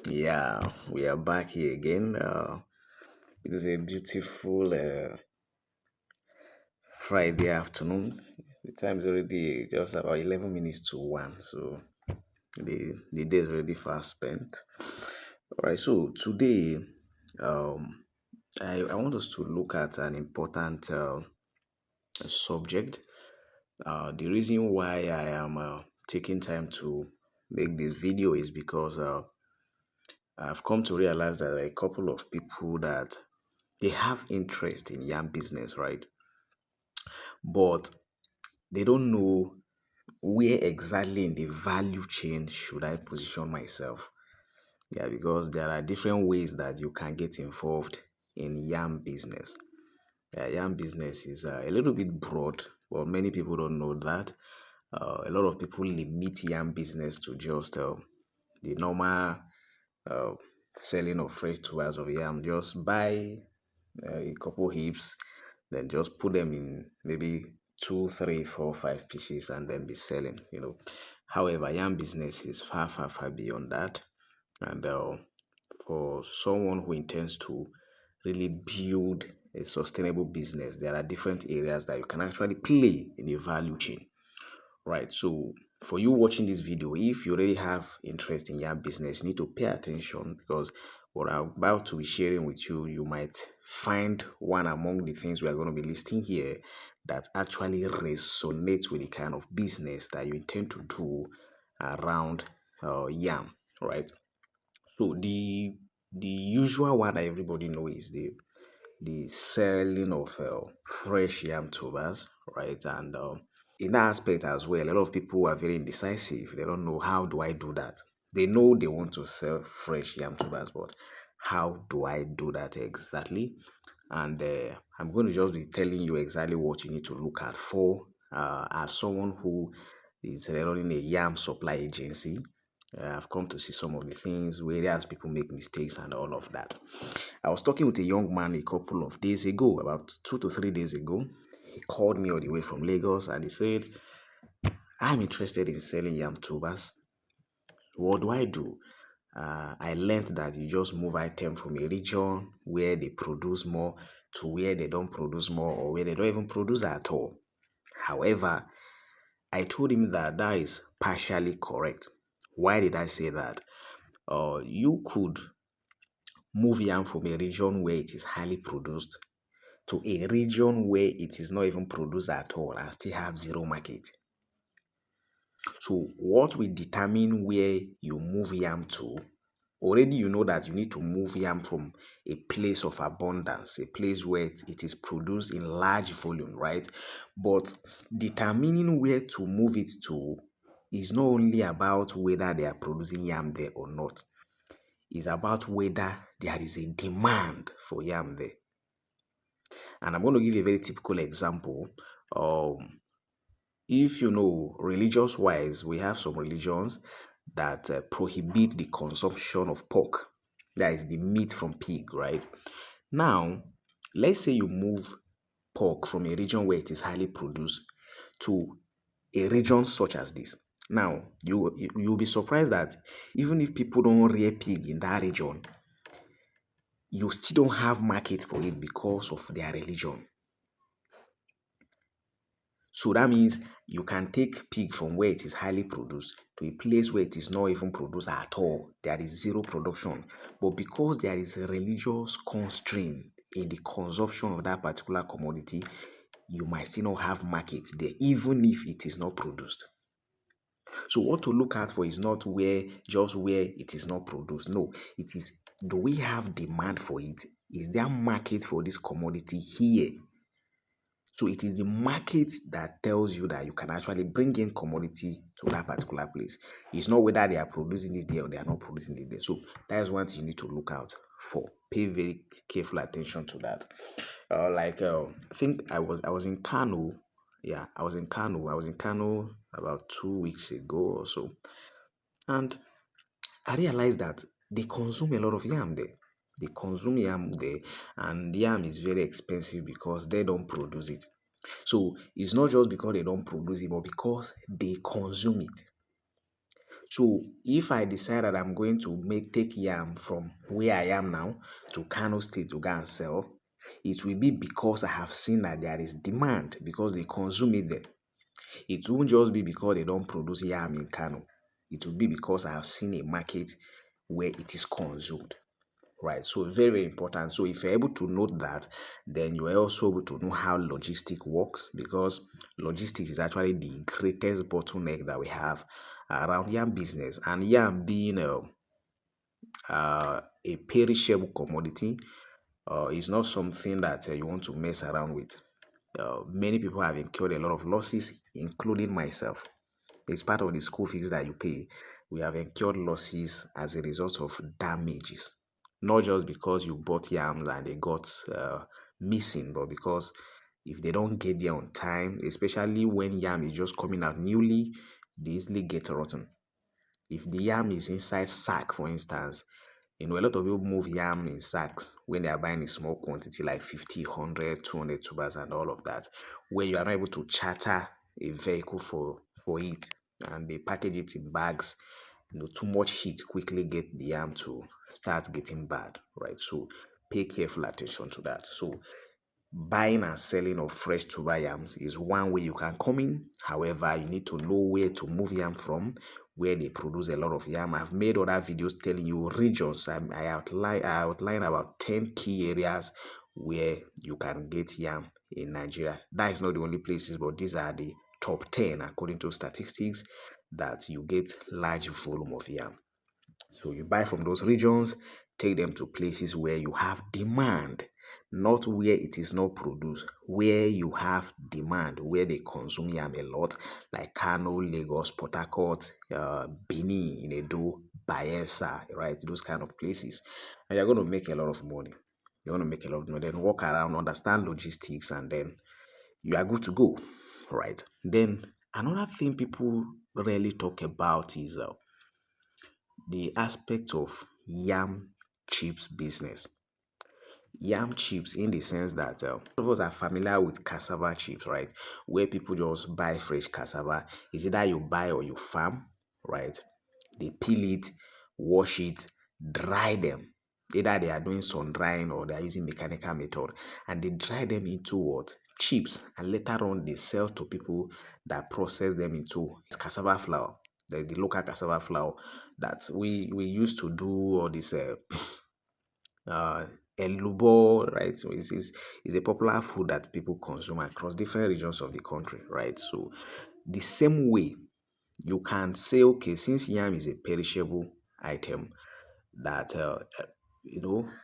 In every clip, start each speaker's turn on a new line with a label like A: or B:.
A: Yeah, we are back here again. It is a beautiful Friday afternoon. The time is already just about 11 minutes to 1, so the day is already fast spent. All right, so today um, I want us to look at an important subject. The reason why I am taking time to make this video is because I've come to realize that there are a couple of people that they have interest in yam business, right? But they don't know where exactly in the value chain should I position myself. Yeah, because there are different ways that you can get involved in yam business. Yeah, yam business is a little bit broad, but many people don't know that. A lot of people limit yam business to just the normal uh, selling of fresh tubers of yam. Just buy a couple heaps, then just put them in maybe two, three, four, five pieces and then be selling. However, yam business is far, far, far beyond that. And for someone who intends to really build a sustainable business, there are different areas that you can actually play in the value chain. Right. So for you watching this video, if you already have interest in your business, you need to pay attention because what I'm about to be sharing with you, you might find one among the things we are going to be listing here that actually resonates with the kind of business that you intend to do around yam. Right. So the usual one that everybody knows is the selling of fresh yam tubers, right? And in that aspect as well, a lot of people are very indecisive. They don't know, how do I do that? They know they want to sell fresh yam tubers, but how do I do that exactly? And I'm going to just be telling you exactly what you need to look at for as someone who is running a yam supply agency. I've come to see some of the things where as people make mistakes and all of that. I was talking with a young man a couple of days ago, about 2 to 3 days ago. He called me all the way from Lagos and he said, I'm interested in selling yam tubers. What do I do? I learned that you just move item from a region where they produce more to where they don't produce more or where they don't even produce at all. However, I told him that that is partially correct. Why did I say that? You could move yam from a region where it is highly produced to a region where it is not even produced at all and still have zero market. So what will determine where you move yam to? Already you know that you need to move yam from a place of abundance, a place where it is produced in large volume, right? But determining where to move it to is not only about whether they are producing yam there or not. It's about whether there is a demand for yam there. And I'm going to give you a very typical example. Um, if you know, religious wise, we have some religions that prohibit the consumption of pork, that is the meat from pig, right? Now, let's say you move pork from a region where it is highly produced to a region such as this. Now, you'll be surprised that even if people don't rear pig in that region, you still don't have market for it because of their religion. So that means you can take pig from where it is highly produced to a place where it is not even produced at all. There is zero production. But because there is a religious constraint in the consumption of that particular commodity, you might still not have market there, even if it is not produced. So what to look at for is not where it is not produced. No, it is, do we have demand for it? Is there market for this commodity here? So it is the market that tells you that you can actually bring in commodity to that particular place. It's not whether they are producing it there or they are not producing it there. So that is one thing you need to look out for. Pay very careful attention to that. I think I was in Kano. Yeah, I was in Kano. I was in Kano about 2 weeks ago or so, and I realized that they consume a lot of yam there. They consume yam there, and yam is very expensive because they don't produce it. So it's not just because they don't produce it, but because they consume it. So if I decide that I'm going to take yam from where I am now to Kano State to go and sell, it will be because I have seen that there is demand because they consume it there. It won't just be because they don't produce yam in Kano. It will be because I have seen a market where it is consumed. Right, so very, very important. So if you're able to note that, then you are also able to know how logistic works, because logistics is actually the greatest bottleneck that we have around yam business. And yam being a perishable commodity is not something that you want to mess around with. Many people have incurred a lot of losses, including myself. It's part of the school fees that you pay. We have incurred losses as a result of damages, not just because you bought yams and they got missing, but because if they don't get there on time, especially when yam is just coming out newly, they easily get rotten. If the yam is inside sack, for instance, a lot of people move yam in sacks when they are buying a small quantity like 50, 100, 200 tubers and all of that, where you are not able to charter a vehicle for it, and they package it in bags. Too much heat quickly get the yam to start getting bad, right? So pay careful attention to that. So buying and selling of fresh tuber yams is one way you can come in. However, you need to know where to move yam from, where they produce a lot of yam. I've made other videos telling you regions. I outline about 10 key areas where you can get yam in Nigeria. That is not the only places, but these are the top 10 according to statistics that you get large volume of yam. So you buy from those regions, take them to places where you have demand, not where it is not produced, where you have demand, where they consume yam a lot, like Kano, Lagos, Port Harcourt, Benin, Edo, Bayelsa, right? Those kind of places. And you're going to make a lot of money. You're going to make a lot of money. Then walk around, understand logistics, and then you are good to go, right? Then another thing people rarely talk about is the aspect of yam chips business. Yam chips, in the sense that all of us are familiar with cassava chips, right? Where people just buy fresh cassava. Is either you buy or you farm, right? They peel it, wash it, dry them. Either they are doing sun drying or they are using mechanical method, and they dry them into what? Chips, and later on they sell to people that process them into cassava flour. There's the local cassava flour that we used to do all this uh elubo, right? So it's a popular food that people consume across different regions of the country, right? So the same way you can say, okay, since yam is a perishable item, that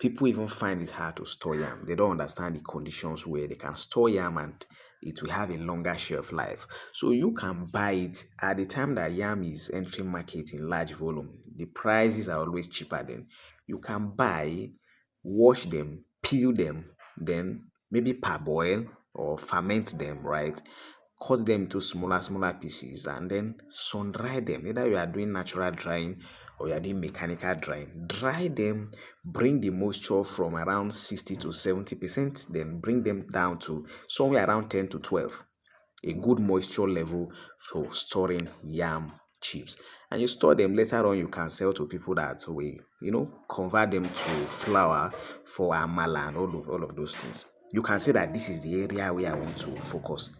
A: people even find it hard to store yam. They don't understand the conditions where they can store yam and it will have a longer shelf life. So you can buy it at the time that yam is entering market in large volume. The prices are always cheaper. Then you can buy, wash them, peel them, then maybe parboil or ferment them, right? Cut them into smaller pieces and then sun dry them. Either you are doing natural drying or you are doing mechanical drying. Dry them, bring the moisture from around 60 to 70%, then bring them down to somewhere around 10 to 12. A good moisture level for storing yam chips. And you store them, later on you can sell to people that will, convert them to flour for amala and all of those things. You can say that this is the area where I want to focus.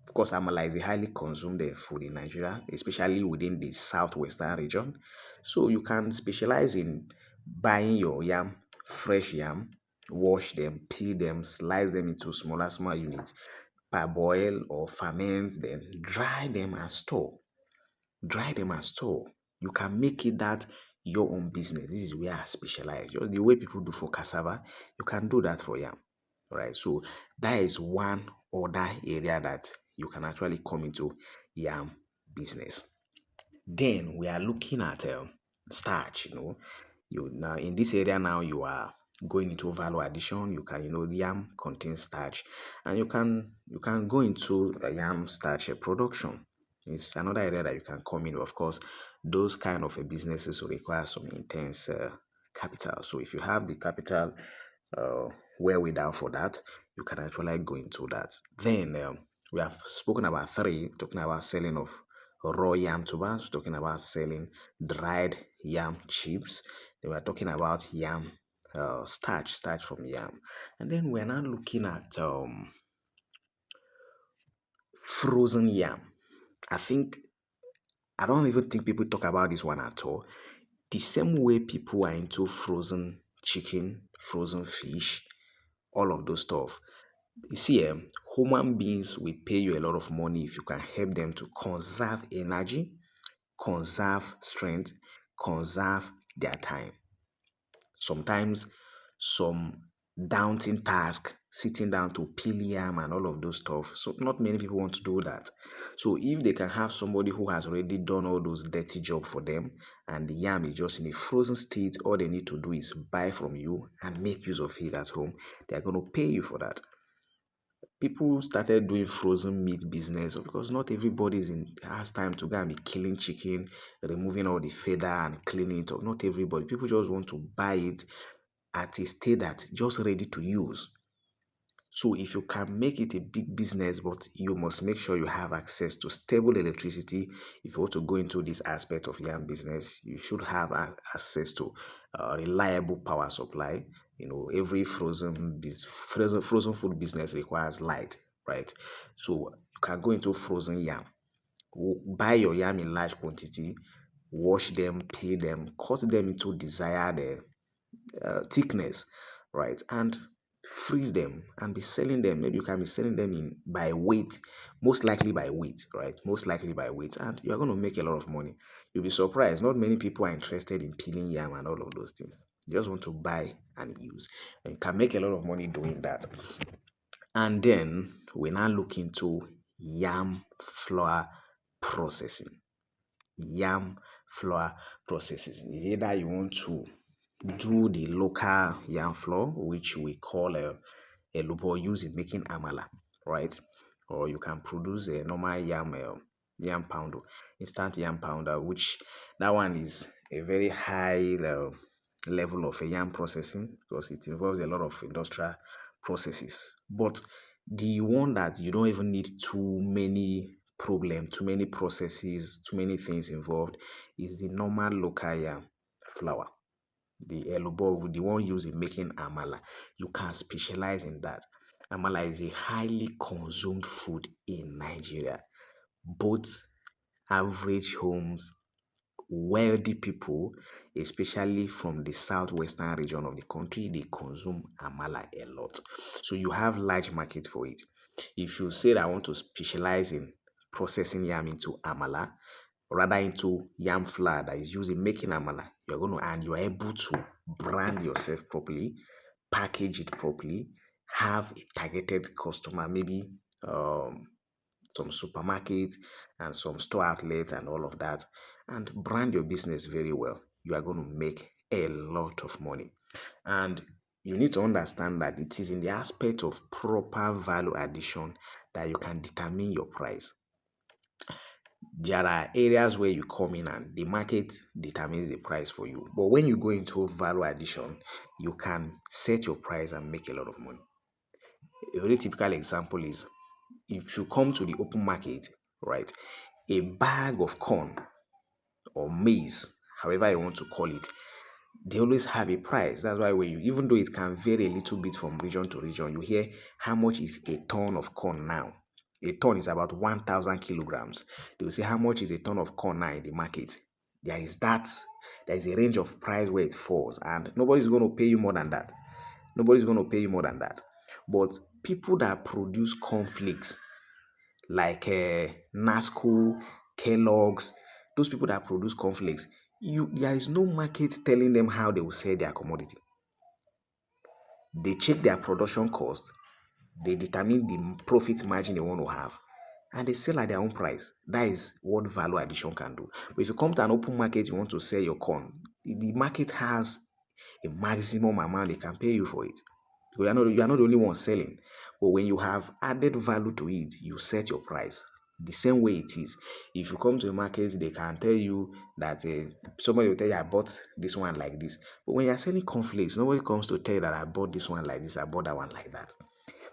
A: Of course, amala is a highly consumed food in Nigeria, especially within the southwestern region. So you can specialize in buying your yam, fresh yam, wash them, peel them, slice them into smaller units, parboil or ferment, then dry them and store. Dry them and store. You can make it that your own business. This is where I specialize. Just the way people do for cassava, you can do that for yam. Right. So that is one other area that you can actually come into yam business. Then we are looking at starch. You now in this area now you are going into value addition. You can yam contains starch, and you can go into yam starch production. It's another area that you can come in. Of course, those kind of businesses will require some intense capital. So if you have the capital uh, wherewithal for that, you can actually go into that. Then we have spoken about three, talking about selling of raw yam tubers, talking about selling dried yam chips. They were talking about yam starch from yam. And then we're now looking at frozen yam. I think I don't even think people talk about this one at all. The same way people are into frozen chicken, frozen fish, all of those stuff. You see, human beings will pay you a lot of money if you can help them to conserve energy, conserve strength, conserve their time. Sometimes some daunting task, sitting down to peel yam and all of those stuff. So not many people want to do that. So if they can have somebody who has already done all those dirty job for them and the yam is just in a frozen state, all they need to do is buy from you and make use of it at home. They're going to pay you for that. People started doing frozen meat business because not everybody has time to go and be killing chicken, removing all the feather and cleaning it up. Not everybody. People just want to buy it at a state that just ready to use. So if you can make it a big business, but you must make sure you have access to stable electricity. If you want to go into this aspect of yam business, you should have access to reliable power supply. Every frozen food business requires light, right? So you can go into frozen yam, buy your yam in large quantity, wash them, peel them, cut them into desired thickness, right? And freeze them and be selling them. Maybe you can be selling them in by weight, most likely by weight, right? Most likely by weight, and you are going to make a lot of money. You'll be surprised. Not many people are interested in peeling yam and all of those things. They just want to buy and use, and you can make a lot of money doing that. And then we now look into yam flour processing. Yam flour processing is either you want to do the local yam flour, which we call a elubo, used in making amala, right? Or you can produce a normal yam pounder, instant yam pounder, which that one is a very high level of a yam processing because it involves a lot of industrial processes. But the one that you don't even need too many processes, too many things involved is the normal local yam flour, the elubo, the one used in making amala. You can specialize in that. Amala is a highly consumed food in Nigeria. Both average homes, wealthy people, especially from the southwestern region of the country, they consume amala a lot. So you have large market for it. If you say that I want to specialize in processing yam into amala, rather into yam flour that is used in making amala, you're able to brand yourself properly, package it properly, have a targeted customer, maybe some supermarkets and some store outlets and all of that, and brand your business very well. You are going to make a lot of money. And you need to understand that it is in the aspect of proper value addition that you can determine your price. There are areas where you come in and the market determines the price for you. But when you go into value addition, you can set your price and make a lot of money. A very typical example is if you come to the open market, right, a bag of corn or maize, however you want to call it, they always have a price. That's why when you, even though it can vary a little bit from region to region, you hear how much is a ton of corn now. A ton is about 1,000 kilograms. They will say how much is a ton of corn now in the market. There is a range of price where it falls, and nobody's going to pay you more than that. Nobody's going to pay you more than that. But people that produce cornflakes like Nasco, Kellogg's, those people that produce cornflakes, there is no market telling them how they will sell their commodity. They check their production cost, they determine the profit margin they want to have, and they sell at their own price. That is what value addition can do. But if you come to an open market, you want to sell your corn, the market has a maximum amount they can pay you for it. You are not the only one selling. But when you have added value to it, you set your price the same way it is. If you come to a market, they can tell you that somebody will tell you, I bought this one like this. But when you're selling cornflakes, nobody comes to tell you that I bought this one like this, I bought that one like that.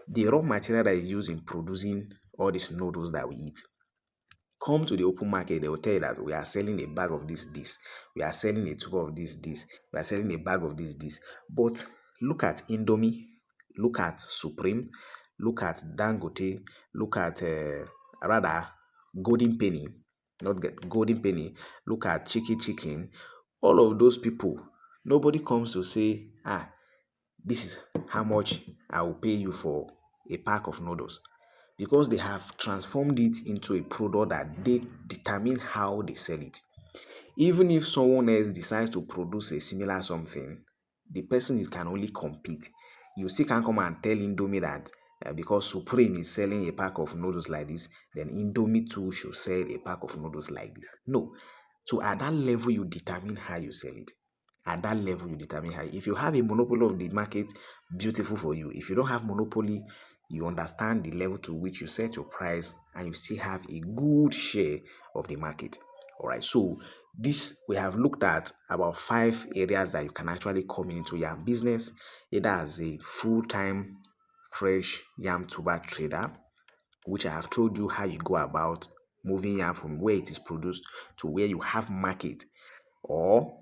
A: The raw material that is used in producing all these noodles that we eat Come to the open market, they will tell you that we are selling a bag of this. We are selling a tube of this. We are selling a bag of this. But look at Indomie, look at Supreme, look at Dangote, look at rather Golden Penny, not get Golden Penny, look at Chicken. All of those people, nobody comes to say, this is how much I will pay you for a pack of noodles, because they have transformed it into a product that they determine how they sell it. Even if someone else decides to produce a similar something, the person can only compete. You still can't come and tell Indomie that because Supreme is selling a pack of noodles like this, then Indomie too should sell a pack of noodles like this. No. So at that level, you determine how you sell it. At that level, you determine how. If you have a monopoly of the market, beautiful for you. If you don't have monopoly, you understand the level to which you set your price and you still have a good share of the market. All right. So this, we have looked at about 5 areas that you can actually come into yam business, either as a full-time fresh yam tuber trader, which I have told you how you go about moving yam from where it is produced to where you have market, or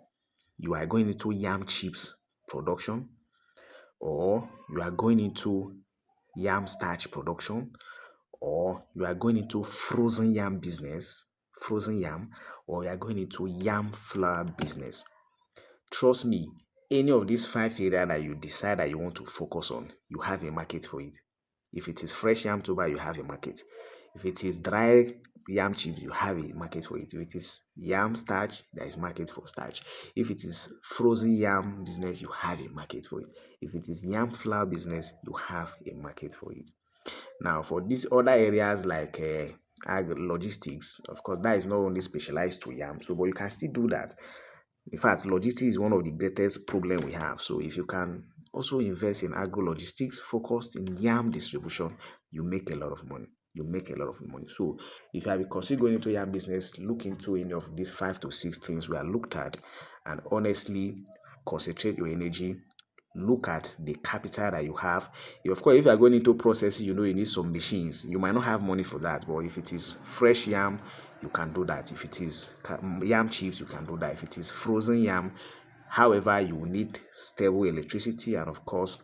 A: you are going into yam chips production, or you are going into yam starch production, or you are going into frozen yam business, frozen yam, or you are going into yam flour business. Trust me, any of these 5 areas that you decide that you want to focus on, you have a market for it. If it is fresh yam tuber, you have a market. If it is dry yam chips, you have a market for it. If it is yam starch, there is market for starch. If it is frozen yam business, you have a market for it. If it is yam flour business, you have a market for it. Now, for these other areas like logistics, of course, that is not only specialized to yam, so but you can still do that. In fact, logistics is one of the greatest problem we have. So if you can also invest in agro logistics focused in yam distribution, you make a lot of money. You make a lot of money. So if you have considered going into yam business, look into any of these 5 to 6 things we are looked at, and honestly concentrate your energy. Look at the capital that you have. Of course, if you are going into processing, you need some machines. You might not have money for that, but if it is fresh yam, you can do that. If it is yam chips, you can do that. If it is frozen yam, however, you will need stable electricity and of course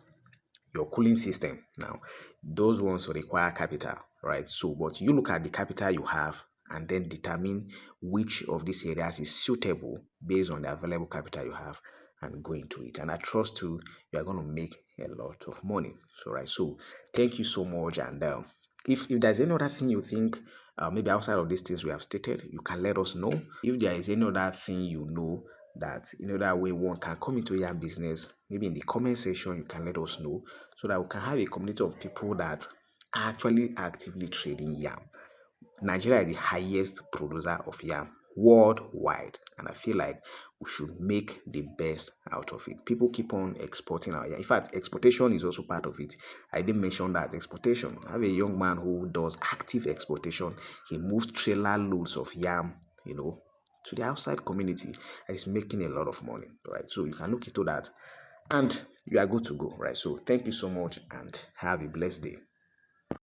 A: your cooling system. Now, those ones require capital, right? So, but you look at the capital you have and then determine which of these areas is suitable based on the available capital you have and go into it. And I trust you are going to make a lot of money. So, right. So, thank you so much. And if there's any other thing you think maybe outside of these things we have stated, you can let us know. If there is any other thing that in other way one can come into your business, maybe in the comment section you can let us know, so that we can have a community of people that are actually actively trading yam. Nigeria is the highest producer of yam worldwide, and I feel like we should make the best out of it. People keep on exporting our yam. In fact, exportation is also part of it. I didn't mention that exportation. I have a young man who does active exportation. He moves trailer loads of yam, to the outside community, and is making a lot of money, right? So you can look into that and you are good to go, right? So thank you so much and have a blessed day.